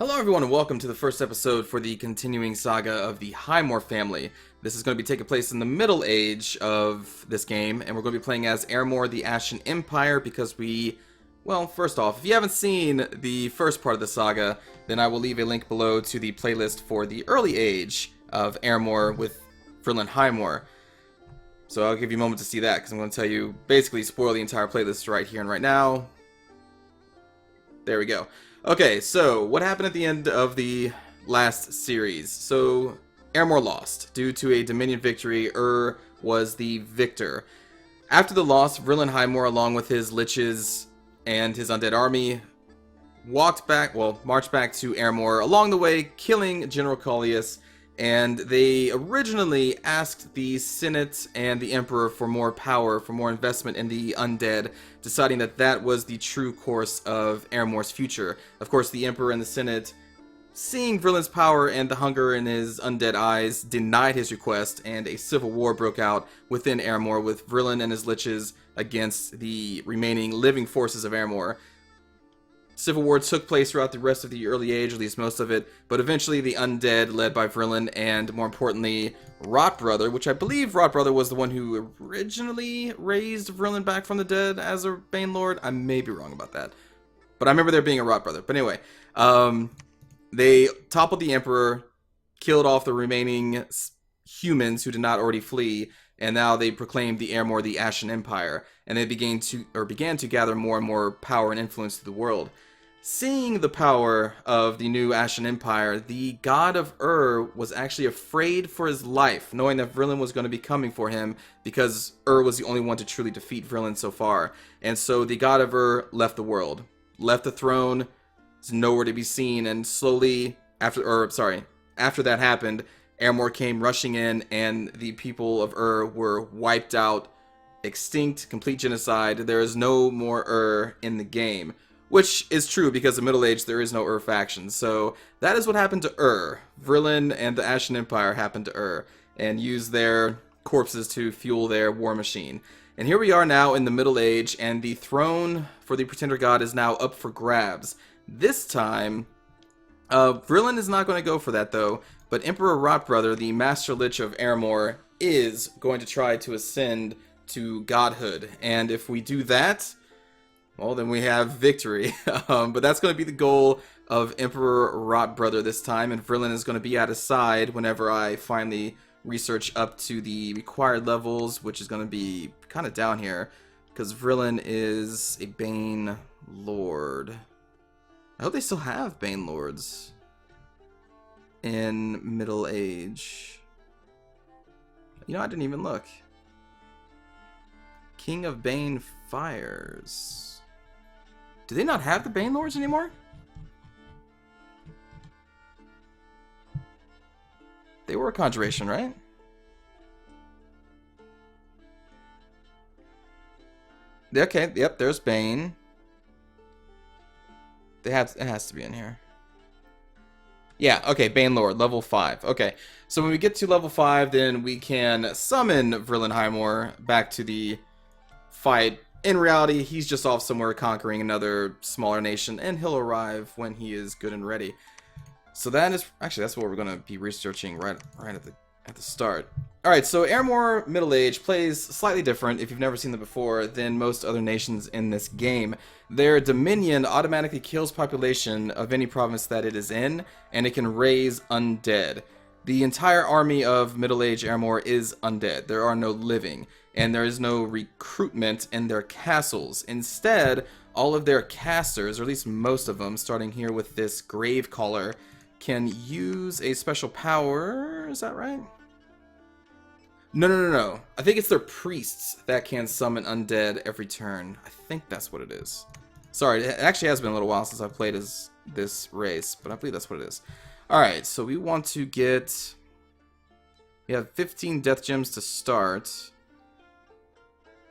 Hello everyone and welcome to the first episode for the continuing saga of the Highmoor family. This is going to be taking place in the middle age of this game, and we're going to be playing as Highmoor the Ashen Empire because well, first off, if you haven't seen the first part of the saga, then I will leave a link below to the playlist for the early age of Highmoor with Vrillen Highmoor. So I'll give you a moment to see that because I'm going to tell you, basically spoil the entire playlist right here and right now. There we go. Okay, so what happened at the end of the last series? So Highmoor lost due to a Dominion victory. Was the victor. After the loss, Vrillen Highmoor, along with his liches and his undead army, marched back to Highmoor, along the way killing General Collius, and they originally asked the Senate and the Emperor for more power, for more investment in the undead, deciding that that was the true course of Highmoor's future. Of course, the Emperor and the Senate, seeing Vrillen's power and the hunger in his undead eyes, denied his request, and a civil war broke out within Highmoor, with Vrillen and his liches against the remaining living forces of Highmoor. Civil war took place throughout the rest of the early age, at least most of it, but eventually the undead, led by Vrillen and, more importantly, Rotbrother, which I believe Rotbrother was the one who originally raised Vrillen back from the dead as a Bane Lord. I may be wrong about that, but I remember there being a Rotbrother. But anyway, they toppled the Emperor, killed off the remaining humans who did not already flee, and now they proclaimed the Highmoor the Ashen Empire, and they began to gather more and more power and influence to the world. Seeing the power of the new Ashen Empire, the god of was actually afraid for his life, knowing that Vrillen was going to be coming for him, because was the only one to truly defeat Vrillen so far. And so the god of left the world, left the throne, is nowhere to be seen, and slowly, after that happened, Highmoor came rushing in, and the people of were wiped out, extinct, complete genocide. There is no more in the game. Which is true, because in Middle Age there is no faction. So that is what happened to Vrillen and the Ashen Empire happened to and used their corpses to fuel their war machine. And here we are now in the Middle Age, and the throne for the Pretender God is now up for grabs. This time, Vrillen is not going to go for that though, but Emperor Rotbrother, the Master Lich of Highmoor, is going to try to ascend to godhood. And if we do that, well, then we have victory. But that's going to be the goal of Emperor Rotbrother this time, and Vrillen is going to be at his side whenever I finally research up to the required levels, which is going to be kind of down here, because Vrillen is a Bane Lord. I hope they still have Bane Lords in Middle Age. You know, I didn't even look. King of Bane Fires. Do they not have the Bane Lords anymore? They were a conjuration, right? Okay, yep, there's Bane. It has to be in here. Yeah, okay, Bane Lord, level 5. Okay, so when we get to level 5, then we can summon Vrillen Highmoor back to the fight. In reality, he's just off somewhere conquering another smaller nation, and he'll arrive when he is good and ready. So that is that's what we're going to be researching right at the start. All right, so Highmoor Middle Age plays slightly different, if you've never seen them before, than most other nations in this game. Their dominion automatically kills population of any province that it is in, and it can raise undead. The entire army of Middle Age Highmoor is undead. There are no living, and there is no recruitment in their castles. Instead, all of their casters, or at least most of them, starting here with this Grave Caller, can use a special power. Is that right? No. I think it's their priests that can summon undead every turn. I think that's what it is. Sorry, it actually has been a little while since I've played as this race, but I believe that's what it is. Alright, so we want to get... We have 15 death gems to start.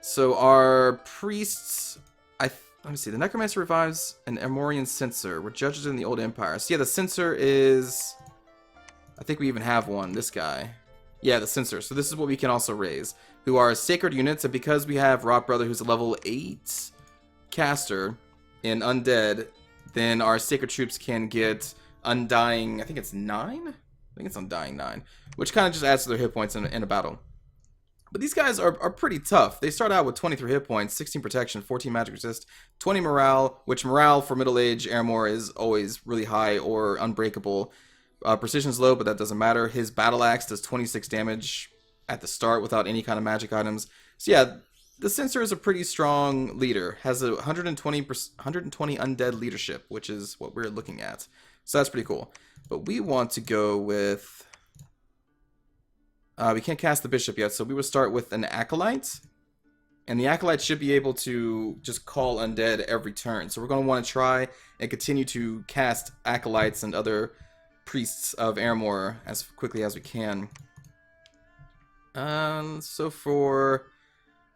So our priests... Let me see, the necromancy revives an Amorian censor. We're judges in the old empire. So yeah, the censor is... I think we even have one, this guy. Yeah, the censor. So this is what we can also raise, who are sacred units, and because we have Rotbrother, who's a level 8 caster in undead, then our sacred troops can get Undying, I think it's 9? I think it's Undying 9, which kind of just adds to their hit points in a battle. But these guys are pretty tough. They start out with 23 hit points, 16 protection, 14 magic resist, 20 morale, which morale for middle-age Airmoor is always really high or unbreakable. Precision's low, but that doesn't matter. His battle axe does 26 damage at the start without any kind of magic items. So yeah, the Censor is a pretty strong leader. Has a 120 undead leadership, which is what we're looking at. So that's pretty cool. But we want to go with... we can't cast the Bishop yet, so we would start with an Acolyte. And the Acolyte should be able to just call undead every turn. So we're going to want to try and continue to cast Acolytes and other priests of Airmoor as quickly as we can. So for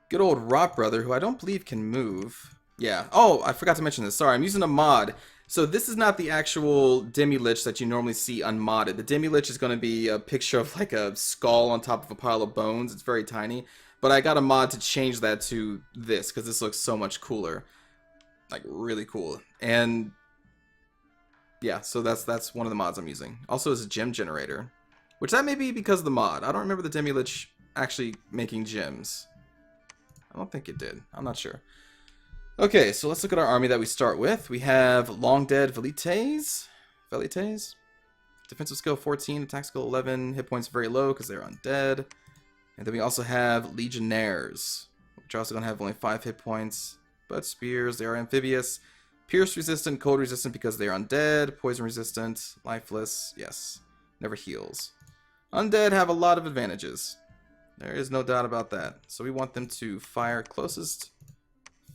good old Rot Brother, who I don't believe can move. Yeah. Oh, I forgot to mention this. Sorry, I'm using a mod. So this is not the actual Demi-Lich that you normally see unmodded. The Demi-Lich is going to be a picture of like a skull on top of a pile of bones. It's very tiny. But I got a mod to change that to this, because this looks so much cooler. Like, really cool. And yeah, so that's one of the mods I'm using. Also is a gem generator, which that may be because of the mod. I don't remember the Demi-Lich actually making gems. I don't think it did. I'm not sure. Okay, so let's look at our army that we start with. We have Long Dead Velites. Defensive skill 14, attack skill 11, hit points very low because they're undead. And then we also have Legionnaires, which are also going to have only 5 hit points. But spears, they are amphibious. Pierce resistant, cold resistant because they are undead. Poison resistant, lifeless, yes. Never heals. Undead have a lot of advantages. There is no doubt about that. So we want them to fire closest.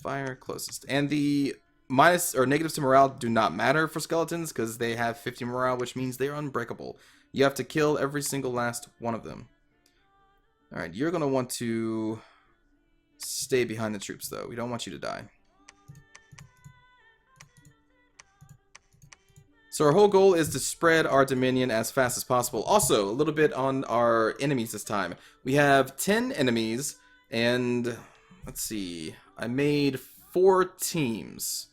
Fire closest. And the minus or negatives to morale do not matter for skeletons because they have 50 morale, which means they are unbreakable. You have to kill every single last one of them. Alright, you're going to want to stay behind the troops, though. We don't want you to die. So our whole goal is to spread our dominion as fast as possible. Also, a little bit on our enemies this time. We have 10 enemies, and let's see. I made 4 teams.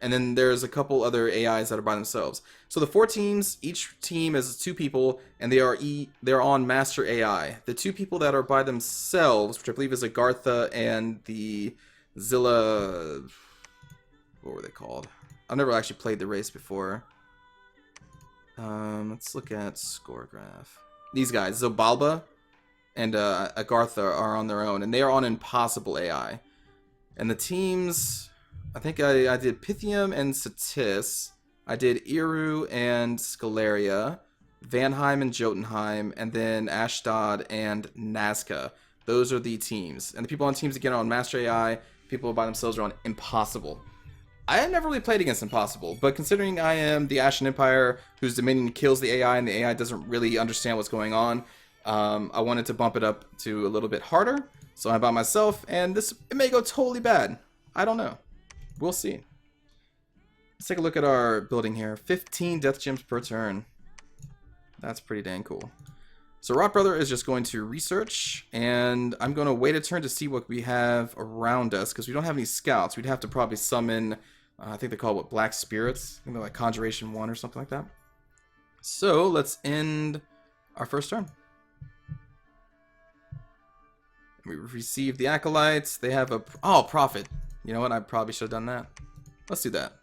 And then there's a couple other AIs that are by themselves. So the 4 teams, each team is 2 people, and they're on Master AI. The 2 people that are by themselves, which I believe is Agartha and the Zilla... What were they called? I've never actually played the race before. Let's look at score graph. These guys, Zobalba and Agartha are on their own, and they are on Impossible AI. And the teams, I think I did Pythium and Satis. I did Iru and Scalaria, Vanheim and Jotunheim, and then Ashdod and Nazca. Those are the teams. And the people on teams again are on Master AI. People by themselves are on Impossible. I have never really played against Impossible, but considering I am the Ashen Empire whose dominion kills the AI and the AI doesn't really understand what's going on, I wanted to bump it up to a little bit harder. So I'm by myself, and it may go totally bad. I don't know. We'll see. Let's take a look at our building here. 15 death gems per turn. That's pretty dang cool. So Rot Brother is just going to research, and I'm going to wait a turn to see what we have around us, because we don't have any scouts. We'd have to probably summon, I think they call it, what, Black Spirits? I think they're like Conjuration 1 or something like that. So let's end our first turn. We receive the Acolytes. They have a... Oh, Prophet. You know what? I probably should have done that. Let's do that.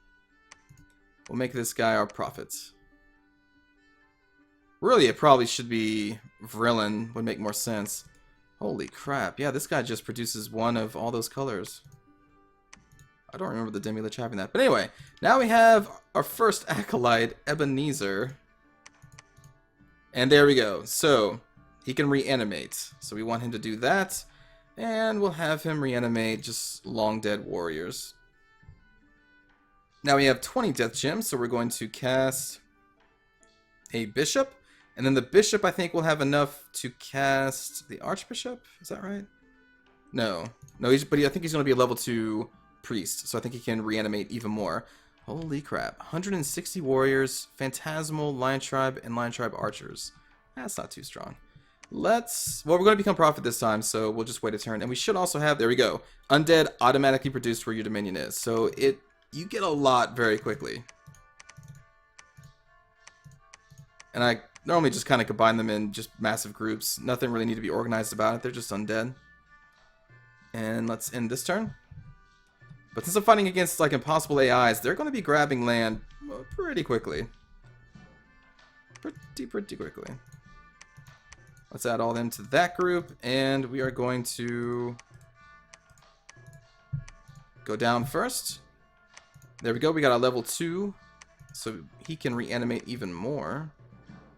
We'll make this guy our Prophet. Really, it probably should be Vrillen. Would make more sense. Holy crap. Yeah, this guy just produces one of all those colors. I don't remember the Demi-Lich having that. But anyway, now we have our first Acolyte, Ebenezer. And there we go. So, he can reanimate. So we want him to do that. And we'll have him reanimate just long dead warriors. Now we have 20 death gems, so we're going to cast a bishop. And then the bishop, I think, will have enough to cast the archbishop. Is that right? No. No, but I think he's going to be a level 2 priest. So I think he can reanimate even more. Holy crap. 160 warriors, phantasmal, lion tribe, and lion tribe archers. That's not too strong. Well, we're going to become Prophet this time, so we'll just wait a turn. And we should also have, there we go, Undead automatically produced where your dominion is. So you get a lot very quickly. And I normally just kind of combine them in just massive groups. Nothing really need to be organized about it. They're just undead. And let's end this turn. But since I'm fighting against like impossible AIs, they're going to be grabbing land pretty quickly. Pretty quickly. Let's add all them to that group, and we are going to go down first. There we go, we got a level 2, so he can reanimate even more.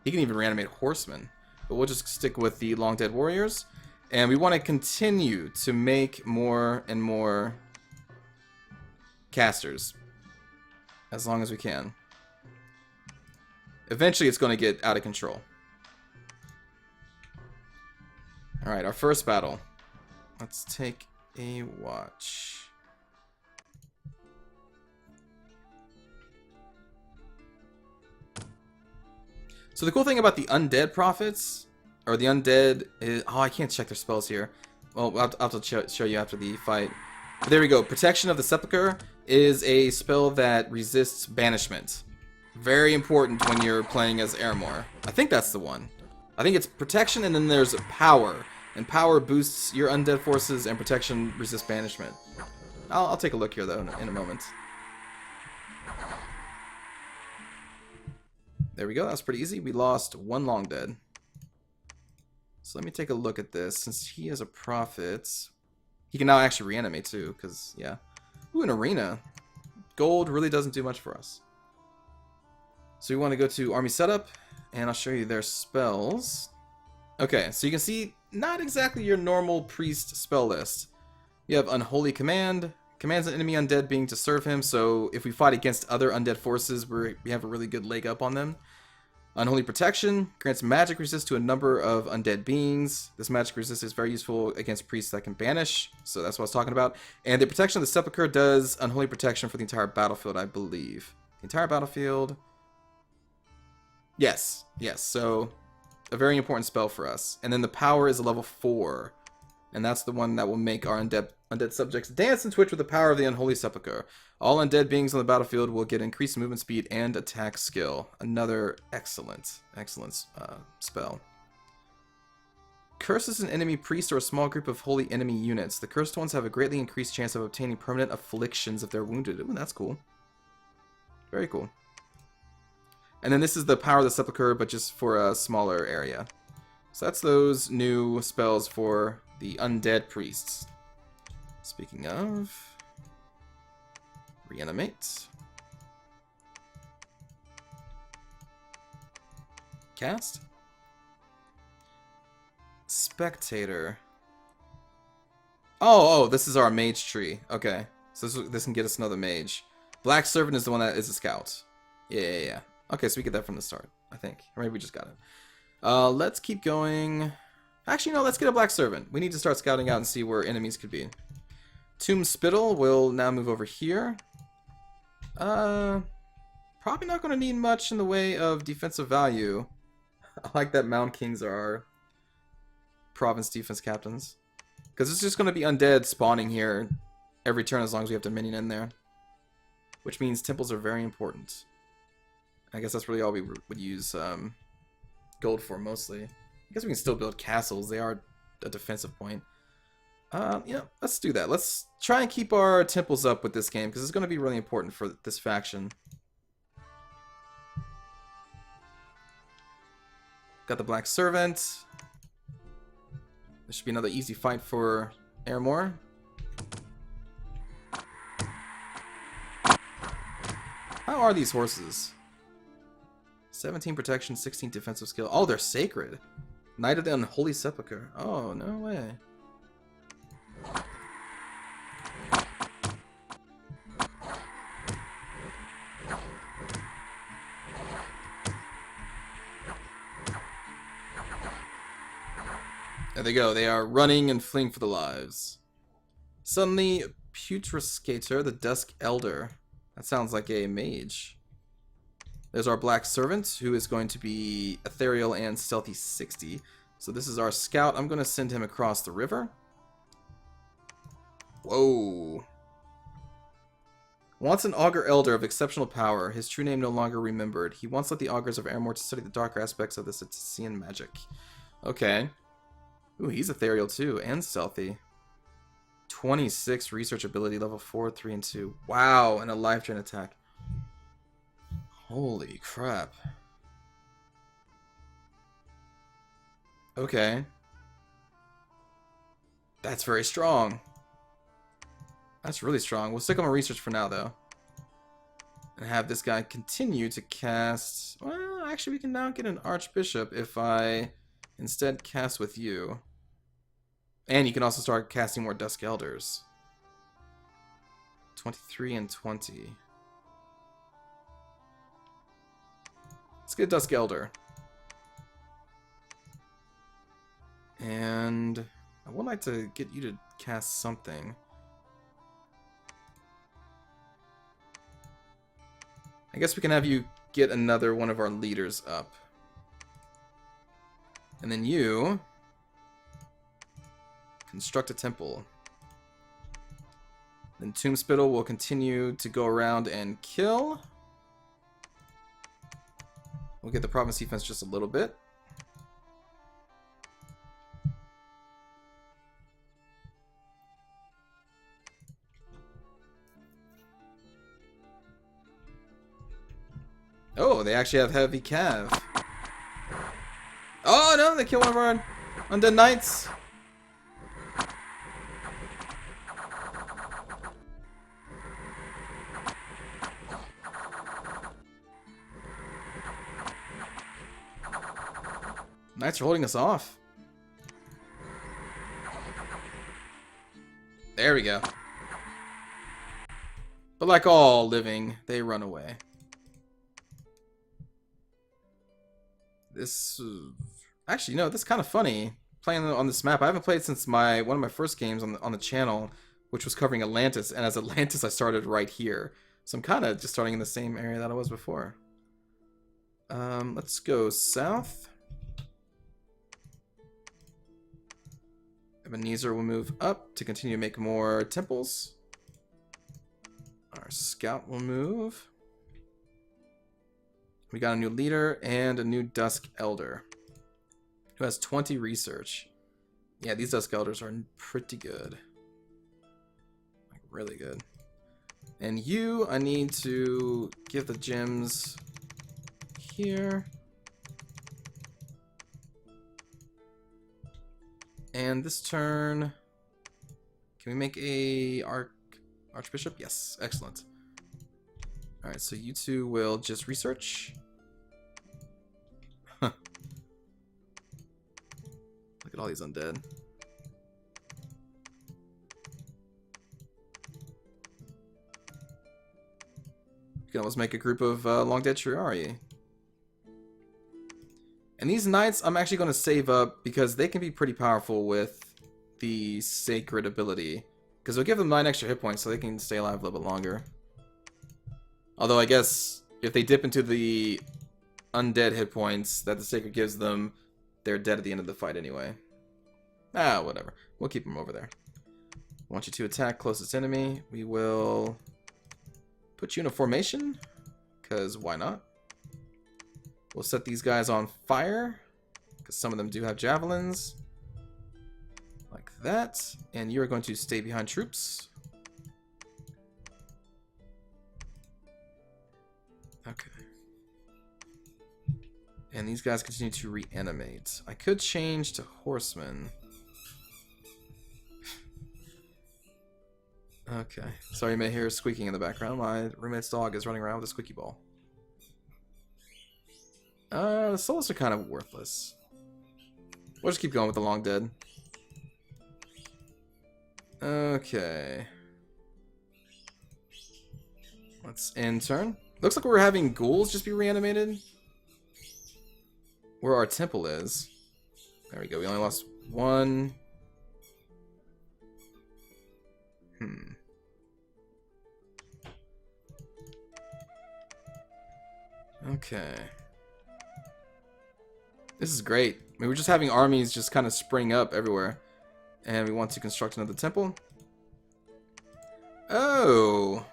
He can even reanimate horsemen, but we'll just stick with the long dead warriors. And we want to continue to make more and more casters as long as we can. Eventually it's going to get out of control. Alright, our first battle. Let's take a watch. So the cool thing about the undead prophets, or the undead, is... Oh, I can't check their spells here. Well, I'll have to show you after the fight. But there we go. Protection of the Sepulchre is a spell that resists banishment. Very important when you're playing as Highmoor. I think that's the one. I think it's protection, and then there's power. And power boosts your undead forces, and protection resists banishment. I'll take a look here, though, in a moment. There we go. That was pretty easy. We lost one long dead. So let me take a look at this. Since he is a prophet, he can now actually reanimate, too, because, yeah. Ooh, an arena. Gold really doesn't do much for us. So we want to go to army setup, and I'll show you their spells. Okay, so you can see not exactly your normal priest spell list. You have Unholy Command, commands an enemy undead being to serve him, so if we fight against other undead forces, we have a really good leg up on them. Unholy Protection grants magic resist to a number of undead beings. This magic resist is very useful against priests that can banish, so that's what I was talking about. And the Protection of the Sepulchre does Unholy Protection for the entire battlefield, I believe. The entire battlefield... Yes, so a very important spell for us. And then the power is a level 4. And that's the one that will make our undead subjects dance and twitch with the power of the Unholy Sepulchre. All undead beings on the battlefield will get increased movement speed and attack skill. Another excellent spell. Curses an enemy priest or a small group of holy enemy units. The cursed ones have a greatly increased chance of obtaining permanent afflictions if they're wounded. Ooh, that's cool. Very cool. And then this is the power of the Sepulchre, but just for a smaller area. So that's those new spells for the undead priests. Speaking of... Reanimate. Cast. Spectator. Oh, this is our mage tree. Okay. So this can get us another mage. Black Servant is the one that is a scout. Yeah. Okay, so we get that from the start, I think. Or maybe we just got it. Let's keep going. Actually, no, let's get a Black Servant. We need to start scouting out and see where enemies could be. Tomb Spittle will now move over here. Probably not going to need much in the way of defensive value. I like that Mound Kings are our province defense captains. Because it's just going to be undead spawning here every turn as long as we have Dominion in there. Which means temples are very important. I guess that's really all we would use gold for mostly. I guess we can still build castles. They are a defensive point. Yeah, let's do that. Let's try and keep our temples up with this game because it's going to be really important for this faction. Got the Black Servant. This should be another easy fight for Highmoor. How are these horses? 17 protection, 16 defensive skill. Oh, they're sacred. Knight of the Unholy Sepulchre. Oh, no way. There they go. They are running and fleeing for their lives. Suddenly, Putrescator, the Dusk Elder. That sounds like a mage. There's our Black Servant, who is going to be Ethereal and Stealthy 60. So this is our scout. I'm going to send him across the river. Whoa. Wants an augur elder of exceptional power. His true name no longer remembered. He once led the augurs of Airmoor to study the darker aspects of the Satician magic. Okay. Ooh, he's ethereal too, and stealthy. 26 research ability, level 4, 3, and 2. Wow, and a life drain attack. Holy crap. Okay. That's very strong. That's really strong. We'll stick on research for now, though. And have this guy continue to cast... Well, actually, we can now get an Archbishop if I instead cast with you. And you can also start casting more Dusk Elders. 23 and 20. Let's get a Dusk Elder. And I would like to get you to cast something. I guess we can have you get another one of our leaders up. And then you construct a temple. Then Tomb Spittle will continue to go around and kill. We'll get the province defense just a little bit. Oh, they actually have heavy cav. Oh no, they killed one of our undead knights. Knights are holding us off. There we go. But like all living, they run away. This... Actually, no, this is kind of funny. Playing on this map. I haven't played since one of my first games on the channel, which was covering Atlantis. And as Atlantis, I started right here. So I'm kind of just starting in the same area that I was before. Let's go south. Ebenezer will move up to continue to make more temples. Our scout will move. We got a new leader and a new Dusk Elder who has 20 research. Yeah, these Dusk Elders are pretty good. Like, really good. And you, I need to give the gems here. And this turn, can we make a Archbishop? Yes, excellent. Alright, so you two will just research. Huh. Look at all these undead. You can almost make a group of long dead Triari. And these knights, I'm actually going to save up because they can be pretty powerful with the sacred ability. Because it'll give them 9 extra hit points so they can stay alive a little bit longer. Although I guess if they dip into the undead hit points that the sacred gives them, they're dead at the end of the fight anyway. Ah, whatever. We'll keep them over there. I want you to attack closest enemy. We will put you in a formation, because why not? We'll set these guys on fire, because some of them do have javelins. Like that. And you are going to stay behind troops. Okay. And these guys continue to reanimate. I could change to horsemen. Okay. Sorry, you may hear squeaking in the background. My roommate's dog is running around with a squeaky ball. The souls are kind of worthless. We'll just keep going with the long dead. Okay. Let's end turn. Looks like we're having ghouls just be reanimated. Where our temple is. There we go. We only lost one. Okay. This is great. I mean, we're just having armies just kind of spring up everywhere. And we want to construct another temple. Oh.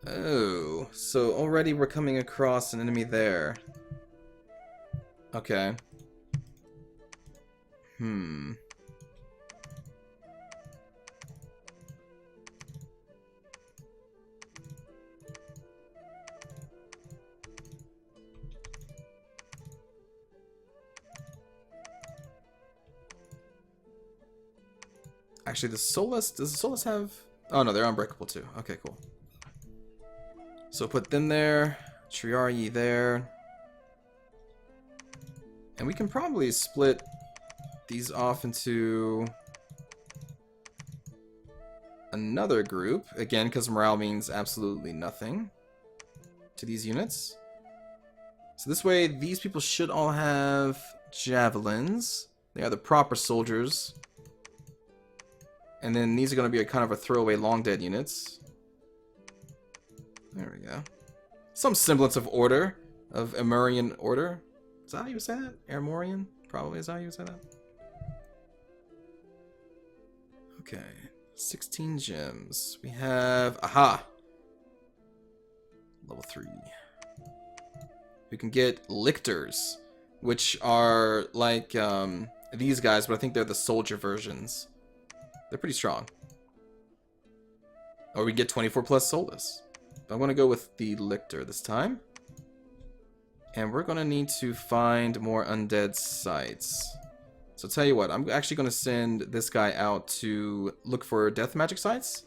Oh, so already we're coming across an enemy there. Okay. Actually, the Solus, does the Solus have... Oh, no, they're unbreakable too. Okay, cool. So put them there, Triaryi there. And we can probably split these off into another group. Again, because morale means absolutely nothing to these units. So this way, these people should all have javelins. They are the proper soldiers. And then these are going to be a kind of a throwaway long dead units. There we go. Some semblance of order, of Amurian order. Is that how you say that? Armorian? Probably is how you say that. Okay. 16 gems. We have... Aha! Level 3. We can get lictors, which are like these guys, but I think they're the soldier versions. They're pretty strong. Or we get 24 plus Solus. But I'm going to go with the lictor this time. And we're going to need to find more undead sites. So tell you what, I'm actually going to send this guy out to look for death magic sites.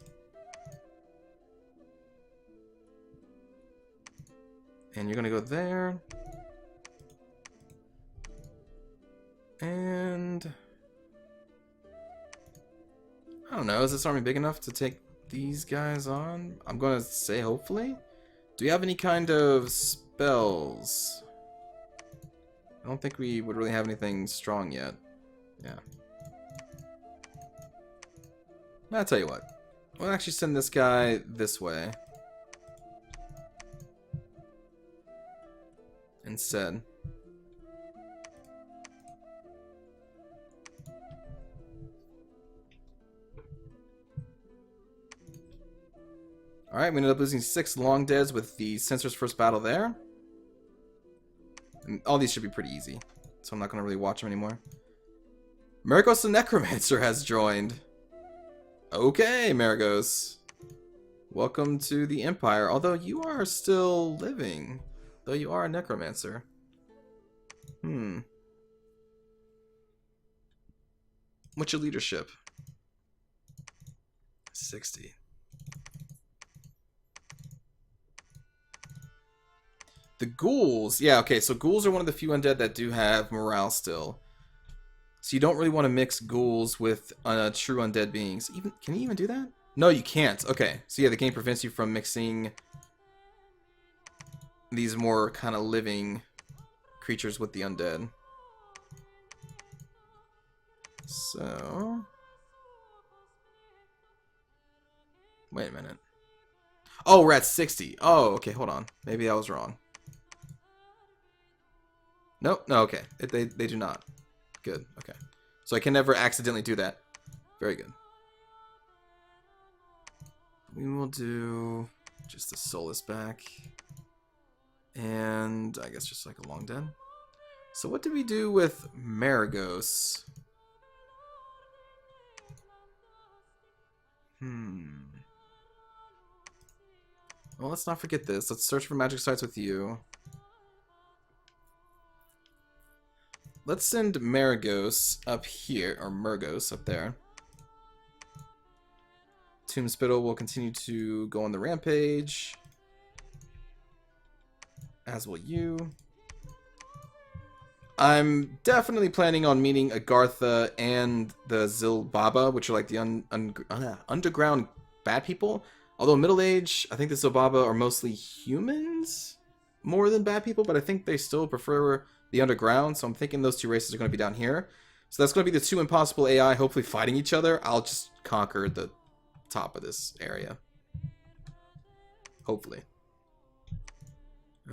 And you're going to go there. And... I don't know, is this army big enough to take these guys on? I'm going to say hopefully. Do we have any kind of spells? I don't think we would really have anything strong yet. Yeah. I'll tell you what. We'll actually send this guy this way. Instead. Alright, we ended up losing 6 long deads with the Censor's first battle there. And all these should be pretty easy, so I'm not going to really watch them anymore. Maragos the Necromancer has joined. Okay, Maragos. Welcome to the Empire, although you are still living. Though you are a Necromancer. What's your leadership? 60. The ghouls, yeah, okay, so ghouls are one of the few undead that do have morale still. So you don't really want to mix ghouls with true undead beings. Can you even do that? No, you can't. Okay, so yeah, the game prevents you from mixing these more kind of living creatures with the undead. So... Wait a minute. Oh, we're at 60. Oh, okay, hold on. Maybe I was wrong. Nope, no, okay. They do not. Good, okay. So I can never accidentally do that. Very good. We will do just the Solus back. And I guess just like a long dead. So what did we do with Maragos? Well, let's not forget this. Let's search for magic sites with you. Let's send Maragos up here, or Murgos up there. Tomb Spittle will continue to go on the rampage. As will you. I'm definitely planning on meeting Agartha and the Zilbaba, which are like the underground bad people. Although Middle Age, I think the Zilbaba are mostly humans more than bad people, but I think they still prefer the underground, so I'm thinking those two races are going to be down here. So that's going to be the two impossible AI hopefully fighting each other. I'll just conquer the top of this area. Hopefully.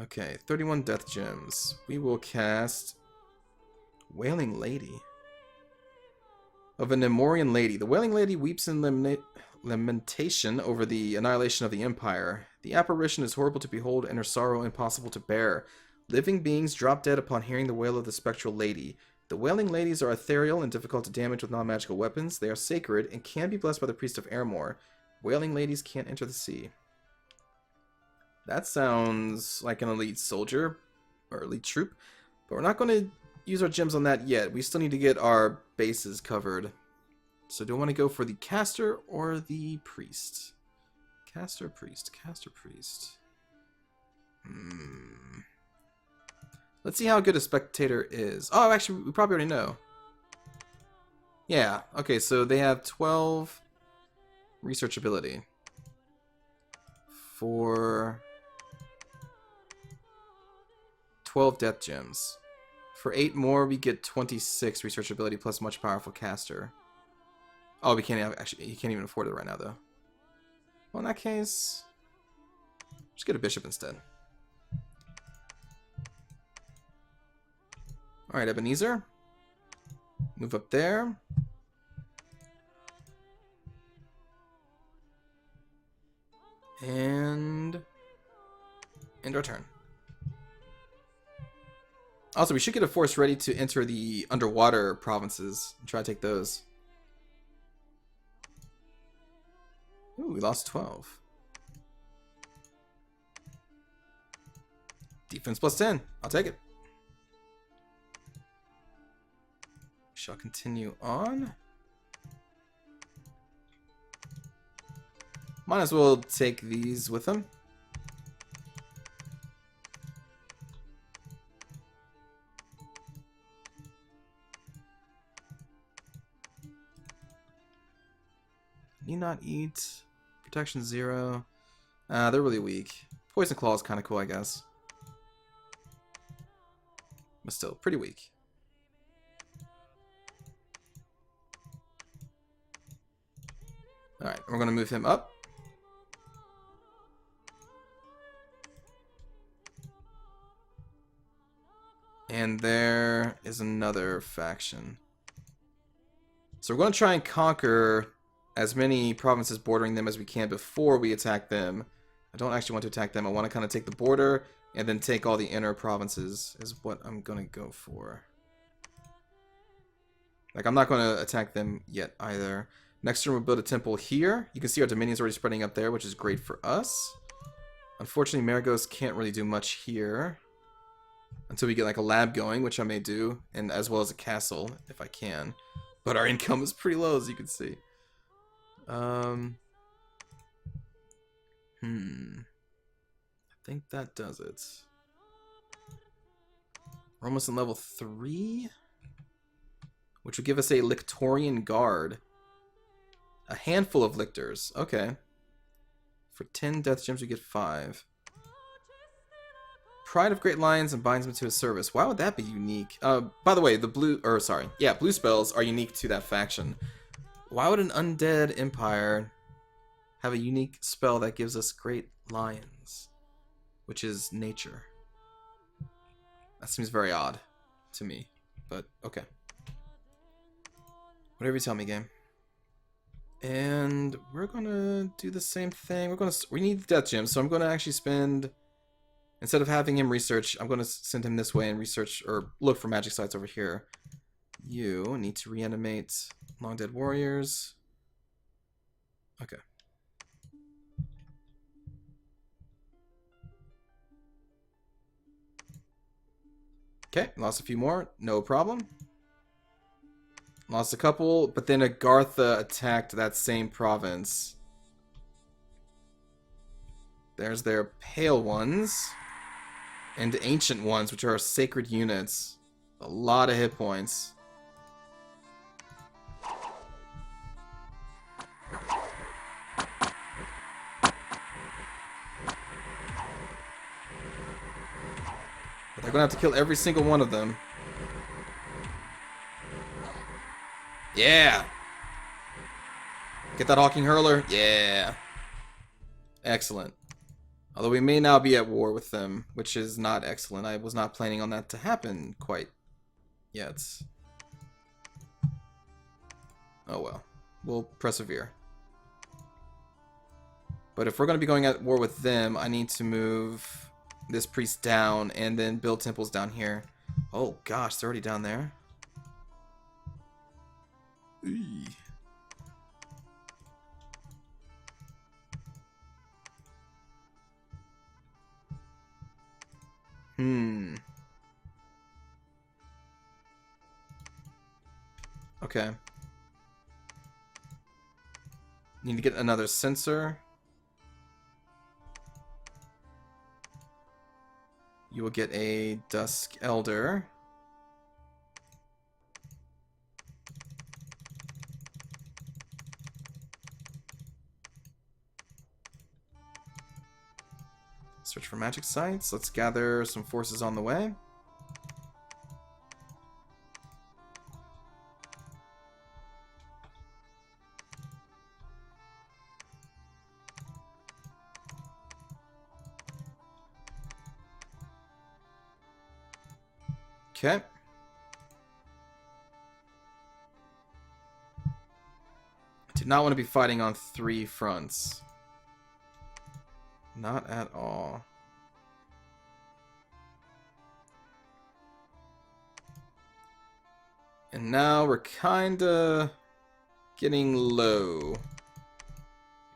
Okay, 31 death gems. We will cast Wailing Lady. Of a Nemorian lady. The Wailing Lady weeps in lamentation over the annihilation of the Empire. The apparition is horrible to behold and her sorrow impossible to bear. Living beings drop dead upon hearing the wail of the spectral lady. The wailing ladies are ethereal and difficult to damage with non-magical weapons. They are sacred and can be blessed by the priest of Highmoor. Wailing ladies can't enter the sea. That sounds like an elite soldier, or elite troop, but we're not going to use our gems on that yet. We still need to get our bases covered. So do I want to go for the caster or the priest? Caster, priest, caster, priest. Let's see how good a spectator is. Oh, actually, we probably already know. Yeah, okay, so they have 12 research ability. For 12 death gems. For 8 more, we get 26 research ability plus much powerful caster. Oh, we can't have, actually, you can't even afford it right now, though. Well, in that case, just get a bishop instead. Alright, Ebenezer. Move up there. And end our turn. Also, we should get a force ready to enter the underwater provinces and try to take those. Ooh, we lost 12. Defense plus 10. I'll take it. Shall continue on. Might as well take these with them. Need not eat. Protection 0. They're really weak. Poison Claw is kind of cool, I guess. But still, pretty weak. Alright, we're going to move him up. And there is another faction. So we're going to try and conquer as many provinces bordering them as we can before we attack them. I don't actually want to attack them. I want to kind of take the border and then take all the inner provinces is what I'm going to go for. Like, I'm not going to attack them yet either. Next turn, we'll build a temple here. You can see our dominion's already spreading up there, which is great for us. Unfortunately, Maragos can't really do much here until we get like a lab going, which I may do, and as well as a castle if I can. But our income is pretty low, as you can see. I think that does it. We're almost in level 3, which would give us a Lictorian Guard. A handful of lictors. Okay. For 10 death gems, we get 5. Pride of Great Lions and binds them to his service. Why would that be unique? By the way, the blue spells are unique to that faction. Why would an undead empire have a unique spell that gives us Great Lions, which is nature? That seems very odd to me, but okay. Whatever you tell me, game. And we're gonna do the same thing. We need death gems, so I'm gonna actually spend, instead of having him research, I'm gonna send him this way and research or look for magic sites over here. You need to reanimate long dead warriors. Okay. Okay, lost a few more, no problem. Lost a couple, but then Agartha attacked that same province. There's their pale ones. And ancient ones, which are sacred units. A lot of hit points. But they're gonna have to kill every single one of them. Yeah! Get that Hawking Hurler? Yeah! Excellent. Although we may now be at war with them, which is not excellent. I was not planning on that to happen quite yet. Oh well. We'll persevere. But if we're going to be going at war with them, I need to move this priest down and then build temples down here. Oh gosh, they're already down there. Eey. Okay. Need to get another sensor. You will get a Dusk Elder. Search for magic sites. Let's gather some forces on the way. Okay. Do not want to be fighting on 3 fronts. Not at all. And now we're kinda getting low.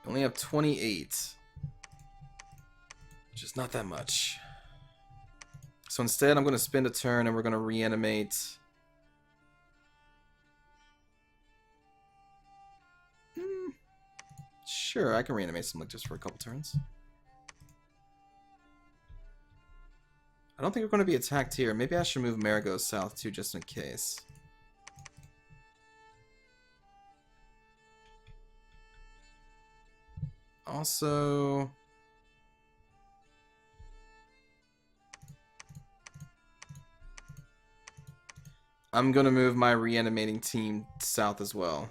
We only have 28. Which is not that much. So instead I'm going to spend a turn and we're going to reanimate. Sure, I can reanimate some lictors for a couple turns. I don't think we're going to be attacked here. Maybe I should move Marigold south too, just in case. Also, I'm going to move my reanimating team south as well.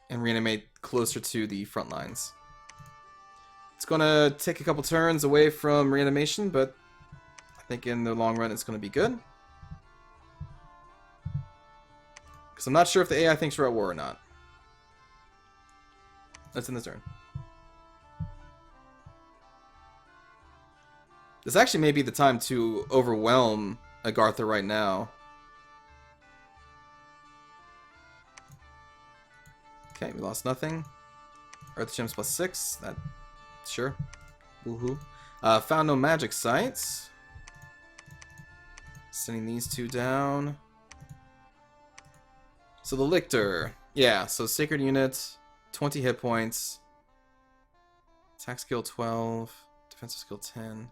And reanimate closer to the front lines. It's going to take a couple turns away from reanimation, but I think in the long run it's going to be good. Because I'm not sure if the AI thinks we're at war or not. Let's end this turn. This actually may be the time to overwhelm Agartha right now. Okay, we lost nothing. Earth Gems plus 6. That, sure. Woohoo. Found no magic sites. Sending these 2 down. So the Lictor. Yeah, so Sacred Unit, 20 hit points. Attack skill 12. Defensive skill 10.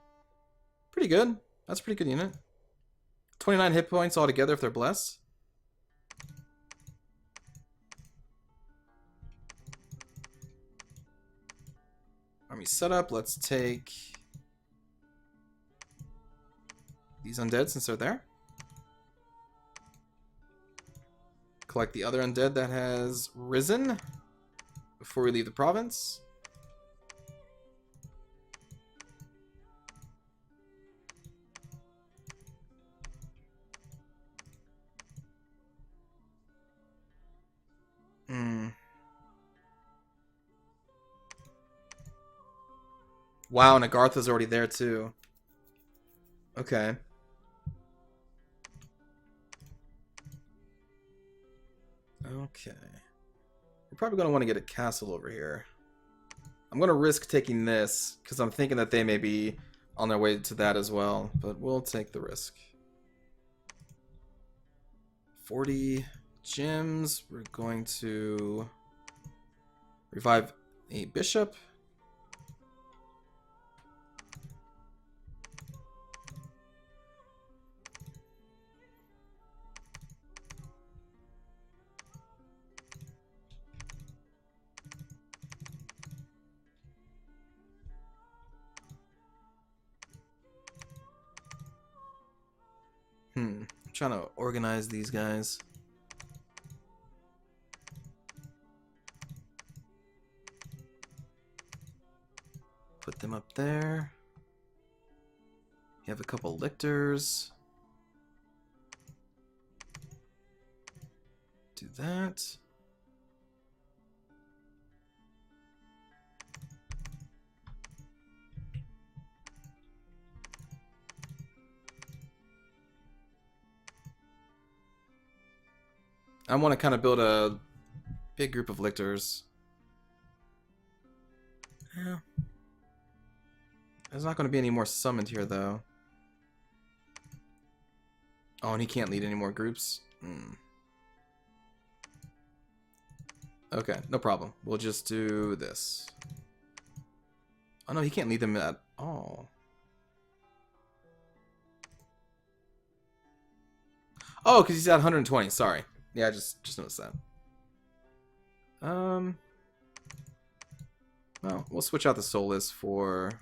Pretty good. That's a pretty good unit. 29 hit points altogether if they're blessed. Army setup. Let's take these undead since they're there. Collect the other undead that has risen before we leave the province. Wow, and Agartha's already there too. Okay. Okay. We're probably going to want to get a castle over here. I'm going to risk taking this, because I'm thinking that they may be on their way to that as well. But we'll take the risk. 40 gems. We're going to revive a bishop. I'm trying to organize these guys. Put them up there. You have a couple lictors. Do that. I want to kind of build a big group of lictors. Yeah. There's not going to be any more summoned here, though. Oh, and he can't lead any more groups? Okay, no problem. We'll just do this. Oh, no, he can't lead them at all. Oh, because he's at 120. Sorry. Yeah, I just noticed that. Well, we'll switch out the Soulless for...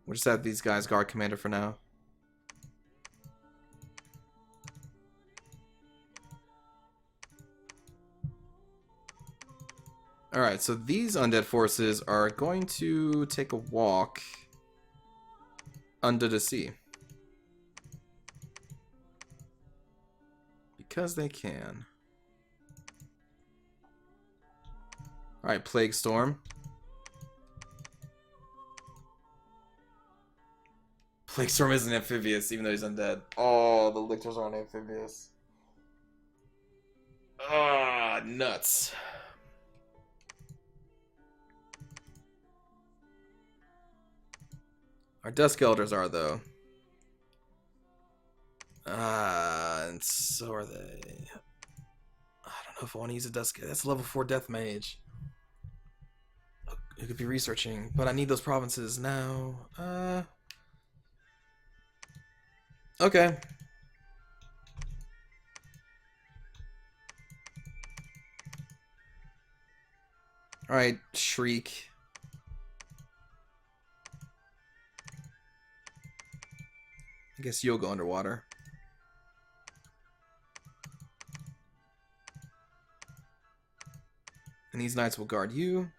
We'll just have these guys guard commander for now. Alright, so these undead forces are going to take a walk under the sea. Because they can. Alright, Plague Storm. Plague Storm isn't amphibious, even though he's undead. Oh, the lictors aren't amphibious. Ah, nuts. Our Dusk Elders are, though. And so are they. I don't know if I want to use a Dusk. That's a level 4 Death Mage. You could be researching, but I need those provinces now. Okay. Alright, Shriek. I guess you'll go underwater. And these knights will guard you,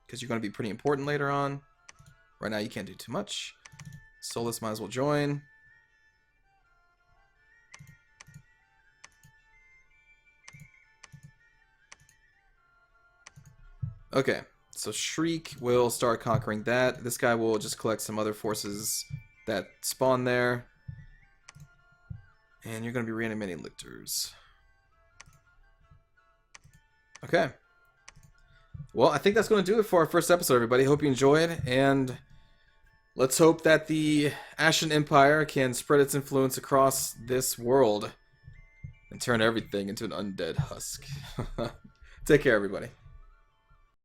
because you're going to be pretty important later on. Right now you can't do too much. Soulless might as well join. Okay, so Shriek will start conquering that. This guy will just collect some other forces that spawn there. And you're going to be reanimating lictors. Okay. Well, I think that's going to do it for our first episode, everybody. Hope you enjoyed, and let's hope that the Ashen Empire can spread its influence across this world and turn everything into an undead husk. Take care, everybody.